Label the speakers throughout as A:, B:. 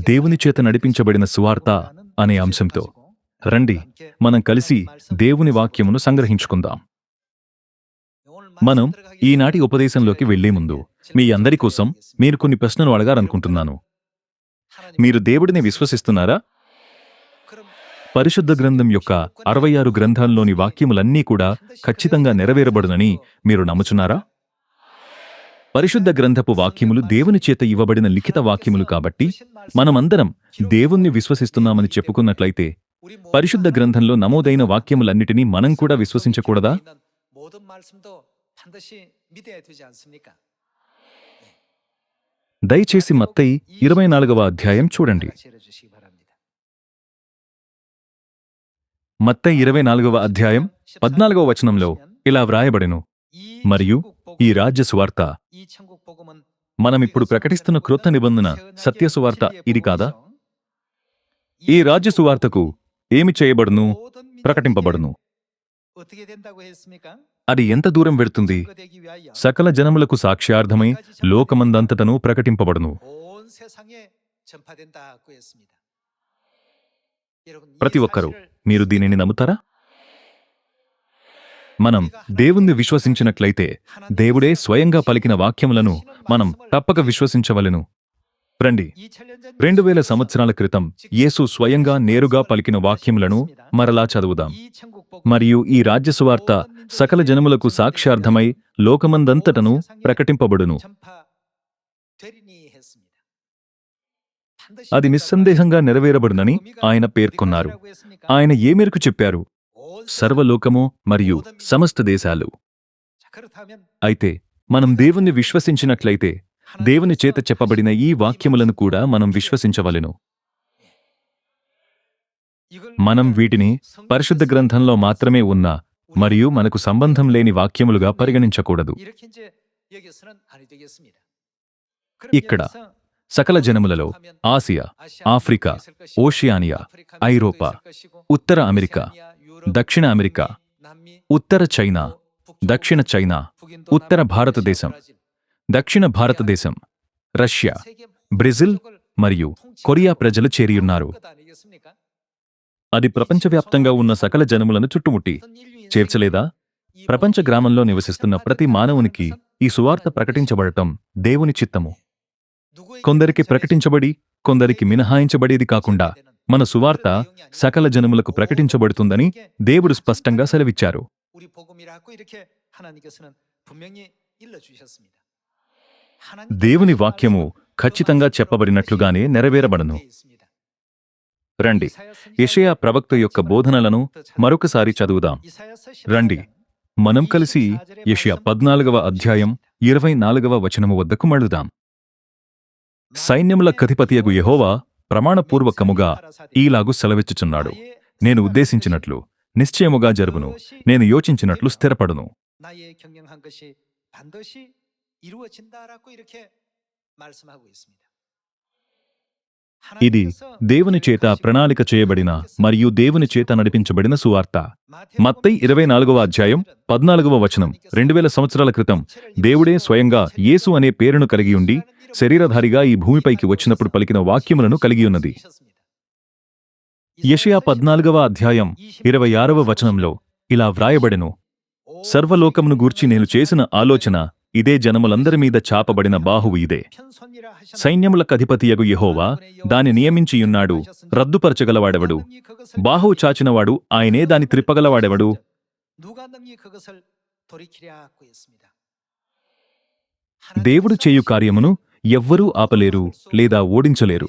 A: దేవుని చేత నడిపించబడిన సువార్త అనే అంశంతో రండి మనం కలిసి దేవుని వాక్యమును సంగ్రహించుకుందాం. మనం ఈనాటి ఉపదేశంలోకి వెళ్లే ముందు మీ అందరి కోసం మీరు కొన్ని ప్రశ్నలు అడగాలనుకుంటున్నాను. మీరు దేవుడిని విశ్వసిస్తున్నారా? పరిశుద్ధ గ్రంథం యొక్క 66 గ్రంథాల్లోని వాక్యములన్నీ కూడా ఖచ్చితంగా నెరవేరబడునని మీరు నమ్ముచున్నారా? పరిశుద్ధ గ్రంథపు వాక్యములు దేవుని చేత ఇవ్వబడిన లిఖిత వాక్యములు కాబట్టి మనమందరం దేవుణ్ణి విశ్వసిస్తున్నామని చెప్పుకున్నట్లయితే పరిశుద్ధ గ్రంథంలో నమోదైన వాక్యములన్నిటినీ మనం కూడా విశ్వసించకూడదా? దయచేసి మత్తయి 24వ అధ్యాయం చూడండి. మత్తయి 24వ అధ్యాయం 14వ వచనంలో ఇలా వ్రాయబడెను, మరియు ఈ రాజ్య సువార్త, మనమిప్పుడు ప్రకటిస్తున్న క్రొత్త నిబంధన సత్య సువార్త ఇది కాదా? ఈ రాజ్య సువార్తకు ఏమి చేయబడును? ప్రకటింపబడును. అది ఎంత దూరం వెడుతుంది? సకల జనములకు సాక్ష్యార్థమై లోకమందంతటను ప్రకటింపబడును. ప్రతి ఒక్కరూ మీరు దీనిని నమ్ముతారా? మనం దేవుణ్ణి విశ్వసించినట్లయితే దేవుడే స్వయంగా పలికిన వాక్యములను మనం తప్పక విశ్వసించవలెను. రండి, 2000 సంవత్సరాల క్రితం యేసు స్వయంగా నేరుగా పలికిన వాక్యములను మరలా చదువుదాం. మరియు ఈ రాజ్య సువార్త సకల జనములకు సాక్ష్యార్థమై లోకమందంతటను ప్రకటింపబడును. అది నిస్సందేహంగా నెరవేరబడునని ఆయన పేర్కొన్నారు. ఆయన ఏ మేరకు చెప్పారు? సర్వలోకము మరియు సమస్త దేశాలు. అయితే మనం దేవుణ్ణి విశ్వసించినట్లయితే దేవుని చేత చెప్పబడిన ఈ వాక్యములను కూడా మనం విశ్వసించవలెను. మనం వీటిని పరిశుద్ధ గ్రంథంలో మాత్రమే ఉన్న మరియు మనకు సంబంధం లేని వాక్యములుగా పరిగణించకూడదు. ఇక్కడ సకల జనములలో ఆసియా, ఆఫ్రికా, ఓషియానియా, ఐరోపా, ఉత్తర అమెరికా, దక్షిణ అమెరికా, ఉత్తర చైనా, దక్షిణ చైనా, ఉత్తర భారతదేశం, దక్షిణ భారతదేశం, రష్యా, బ్రెజిల్ మరియు కొరియా ప్రజలు చేరియున్నారు. అది ప్రపంచవ్యాప్తంగా ఉన్న సకల జనములను చుట్టుముట్టి చేర్చలేదా? ప్రపంచ గ్రామంలో నివసిస్తున్న ప్రతి మానవునికి ఈ సువార్త ప్రకటించబడటం దేవుని చిత్తము. కొందరికి ప్రకటించబడి కొందరికి మినహాయించబడేది కాకుండా మన సువార్త సకల జనములకు ప్రకటించబడుతుందని దేవుడు స్పష్టంగా సెలవిచ్చారు. దేవుని వాక్యము ఖచ్చితంగా చెప్పబడినట్లుగానే నెరవేరబడను. రండి, యెషయా ప్రవక్త యొక్క బోధనలను మరొకసారి చదువుదాం. రండి, మనం కలిసి యెషయా 14వ అధ్యాయం 24వ వచనము వద్దకు మళ్ళుదాం. సైన్యముల అధిపతియగు యెహోవా ప్రమాణపూర్వకముగా ఈలాగు సెలవిచ్చుచున్నాడు, నేను ఉద్దేశించినట్లు నిశ్చయముగా జరుగును, నేను యోచించినట్లు స్థిరపడును. ఇది దేవుని చేత ప్రణాళిక చేయబడిన మరియు దేవుని చేత నడిపించబడిన సువార్త. మత్తయి 24వ అధ్యాయం 14వ వచనం 2000 సంవత్సరాల క్రితం దేవుడే స్వయంగా యేసు అనే పేరును కలిగియుండి శరీరధారిగా ఈ భూమిపైకి వచ్చినప్పుడు పలికిన వాక్యములను కలిగియున్నది. యెషయా 14వ అధ్యాయం 26వ వచనంలో ఇలా వ్రాయబడెను, సర్వలోకమును గూర్చి నేను చేసిన ఆలోచన ఇదే, జనములందరి మీద చాపబడిన బాహువు ఇదే. సైన్యములకు అధిపతియగు యెహోవా దాని నియమించియున్నాడు, రద్దుపరచగలవాడెవడు? బాహువు చాచినవాడు ఆయనే, దాని త్రిప్పగలవాడెవడు? దేవుడు చేయు కార్యమును ఎవ్వరూ ఆపలేరు లేదా ఓడించలేరు.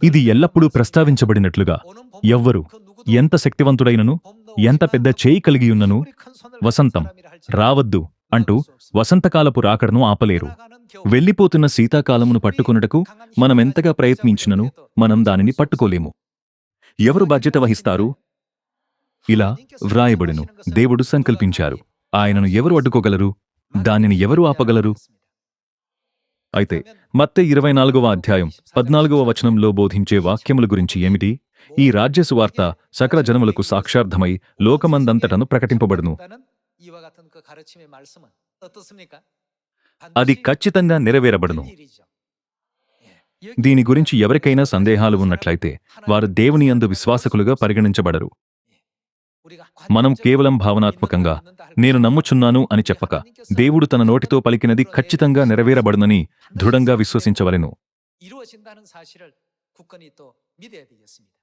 A: ఇది ఎల్లప్పుడూ ప్రస్తావించబడినట్లుగా ఎవ్వరు ఎంత శక్తివంతుడైనను ఎంత పెద్ద చేయి కలిగియున్నను వసంతం రావద్దు అంటూ వసంతకాలపు రాకడను ఆపలేరు. వెళ్ళిపోతున్న శీతాకాలమును పట్టుకొనుటకు మనమెంతగా ప్రయత్నించినను మనం దానిని పట్టుకోలేము. ఎవరు బాధ్యత వహిస్తారు? ఇలా వ్రాయబడెను, దేవుడు సంకల్పించారు, ఆయనను ఎవరు అడ్డుకోగలరు? దానిని ఎవరు ఆపగలరు? అయితే మత్తయి 24వ అధ్యాయం 14వ వచనంలో బోధించే వాక్యముల గురించి ఏమిటి? ఈ రాజ్య సువార్త సకల జనములకు సాక్షార్థమై లోకమందంతటను ప్రకటింపబడును. అది ఖచ్చితంగా నెరవేరబడును. దీని గురించి ఎవరికైనా సందేహాలు ఉన్నట్లయితే వారు దేవుని యందు విశ్వాసకులుగా పరిగణించబడరు. మనం కేవలం భావనాత్మకంగా నేను నమ్ముచున్నాను అని చెప్పక, దేవుడు తన నోటితో పలికినది ఖచ్చితంగా నెరవేరబడునని దృఢంగా విశ్వసించవలెను.
B: 이루어진다는 사실을 굳건히 또 믿어야 되겠습니다.